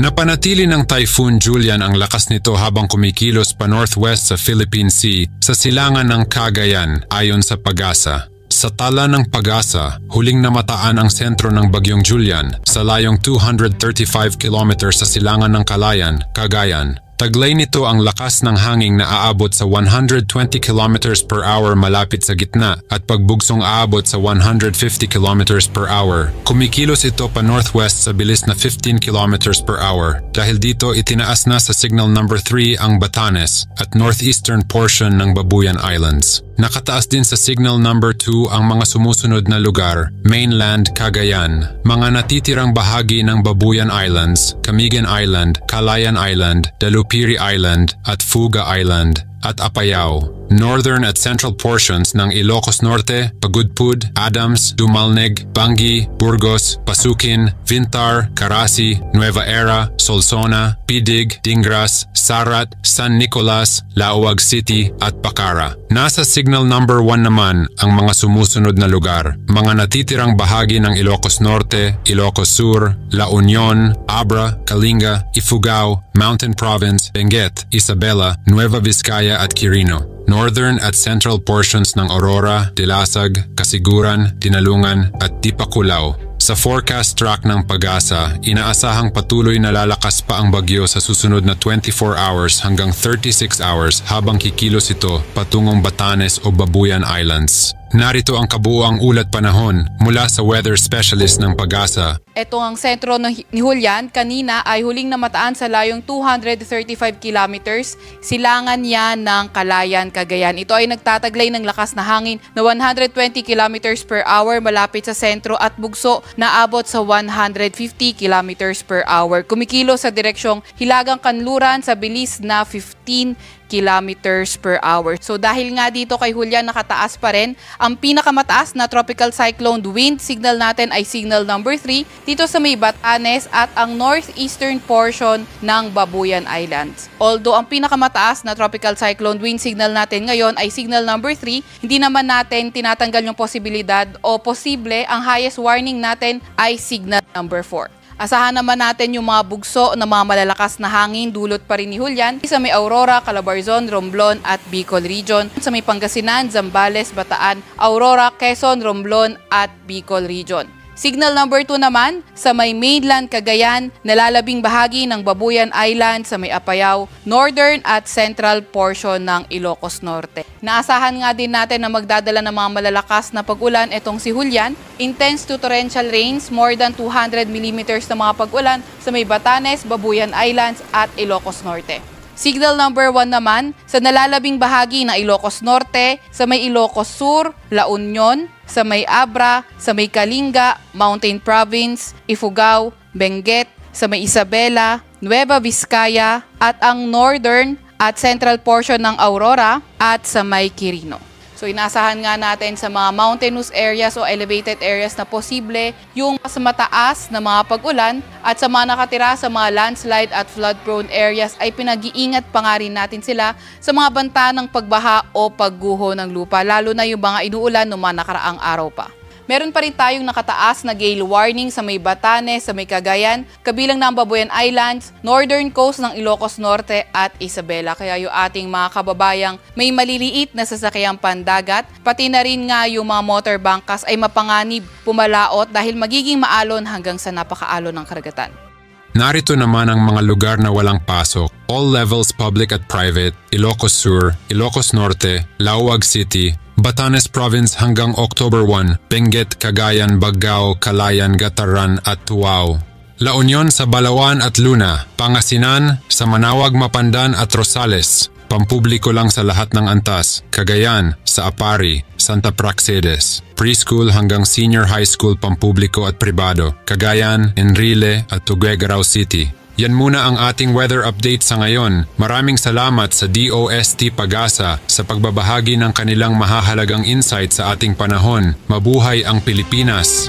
Napanatili ng Typhoon Julian ang lakas nito habang kumikilos pa northwest sa Philippine Sea sa silangan ng Cagayan ayon sa PAGASA. Sa tala ng PAGASA, huling namataan ang sentro ng Bagyong Julian sa layong 235 km sa silangan ng Calayan, Cagayan. Taglay nito ang lakas ng hangin na aabot sa 120 km per hour malapit sa gitna at pagbugsong aabot sa 150 km per hour. Kumikilos ito pa northwest sa bilis na 15 km per hour. Dahil dito itinaas na sa signal number 3 ang Batanes at northeastern portion ng Babuyan Islands. Nakataas din sa signal number 2 ang mga sumusunod na lugar: Mainland, Cagayan, mga natitirang bahagi ng Babuyan Islands, Camigan Island, Calayan Island, Dalupiri Island at Fuga Island, at Apayao. Northern at central portions ng Ilocos Norte, Pagudpud, Adams, Dumalneg, Bangi, Burgos, Pasukin, Vintar, Carasi, Nueva Era, Solsona, Pidig, Dingras, Sarat, San Nicolas, Laoag City at Bacara. Nasa signal number 1 naman ang mga sumusunod na lugar: mga natitirang bahagi ng Ilocos Norte, Ilocos Sur, La Union, Abra, Kalinga, Ifugao, Mountain Province, Benguet, Isabela, Nueva Vizcaya at Quirino. Northern at central portions ng Aurora, Dilasag, Kasiguran, Dinalungan at Dipakulaw. Sa forecast track ng PAGASA, inaasahang patuloy na lalakas pa ang bagyo sa susunod na 24 hours hanggang 36 hours habang kikilos ito patungong Batanes o Babuyan Islands. Narito ang kabuuang ulat panahon mula sa weather specialist ng PAGASA. Ito ang sentro ni Julian. Kanina ay huling namataan sa layong 235 kilometers. Silangan niya ng Calayan, Cagayan. Ito ay nagtataglay ng lakas na hangin na 120 kilometers per hour malapit sa sentro at bugso na abot sa 150 kilometers per hour. Kumikilo sa direksyong Hilagang Kanluran sa bilis na 15 kilometers per hour. So dahil nga dito kay Julian nakataas pa rin, ang pinakamataas na tropical cyclone wind signal natin ay signal number 3 dito sa may Batanes at ang northeastern portion ng Babuyan Islands. Although ang pinakamataas na tropical cyclone wind signal natin ngayon ay signal number 3, hindi naman natin tinatanggal yung posibilidad o posible ang highest warning natin ay signal number 4. Asahan naman natin yung mga bugso na mga malalakas na hangin dulot pa rin ni Julian sa may Aurora, Calabarzon, Romblon at Bicol Region, sa may Pangasinan, Zambales, Bataan, Aurora, Quezon, Romblon at Bicol Region. Signal number 2 naman sa may Mainland, Cagayan, nalalabing bahagi ng Babuyan Island sa may Apayao, northern at central portion ng Ilocos Norte. Naasahan nga din natin na magdadala ng mga malalakas na pag-ulan itong si Julian. Intense to torrential rains, more than 200 mm na mga pag-ulan sa may Batanes, Babuyan Islands at Ilocos Norte. Signal number 1 naman sa nalalabing bahagi ng Ilocos Norte, sa may Ilocos Sur, La Union, sa may Abra, sa may Kalinga, Mountain Province, Ifugao, Benguet, sa may Isabela, Nueva Vizcaya at ang northern at central portion ng Aurora at sa may Quirino. So inaasahan nga natin sa mga mountainous areas o elevated areas na posible yung mas mataas na mga pag-ulan at sa mga nakatira sa mga landslide at flood-prone areas ay pinag-iingat pa nga rin natin sila sa mga banta ng pagbaha o pagguho ng lupa, lalo na yung mga inuulan noong mga nakaraang araw pa. Meron pa rin tayong nakataas na gale warning sa may Batanes, sa may Cagayan, kabilang ng Babuyan Islands, northern coast ng Ilocos Norte at Isabela. Kaya yung ating mga kababayang may maliliit na sasakyang pandagat, pati na rin nga yung mga motor bangkas ay mapanganib pumalaot dahil magiging maalon hanggang sa napakaalon ng karagatan. Narito naman ang mga lugar na walang pasok. All levels public at private, Ilocos Sur, Ilocos Norte, Laoag City, Batanes Province hanggang October 1, Benguet, Cagayan, Bagao, Calayan, Gataran at Tuao. La Union sa Balawan at Luna, Pangasinan sa Manawag, Mapandan at Rosales. Pampubliko lang sa lahat ng antas, Cagayan, sa Apari, Santa Praxedes. Preschool hanggang senior high school pampubliko at pribado, Cagayan, Enrile at Tuguegarao City. Yan muna ang ating weather update sa ngayon. Maraming salamat sa DOST PAGASA sa pagbabahagi ng kanilang mahahalagang insight sa ating panahon. Mabuhay ang Pilipinas!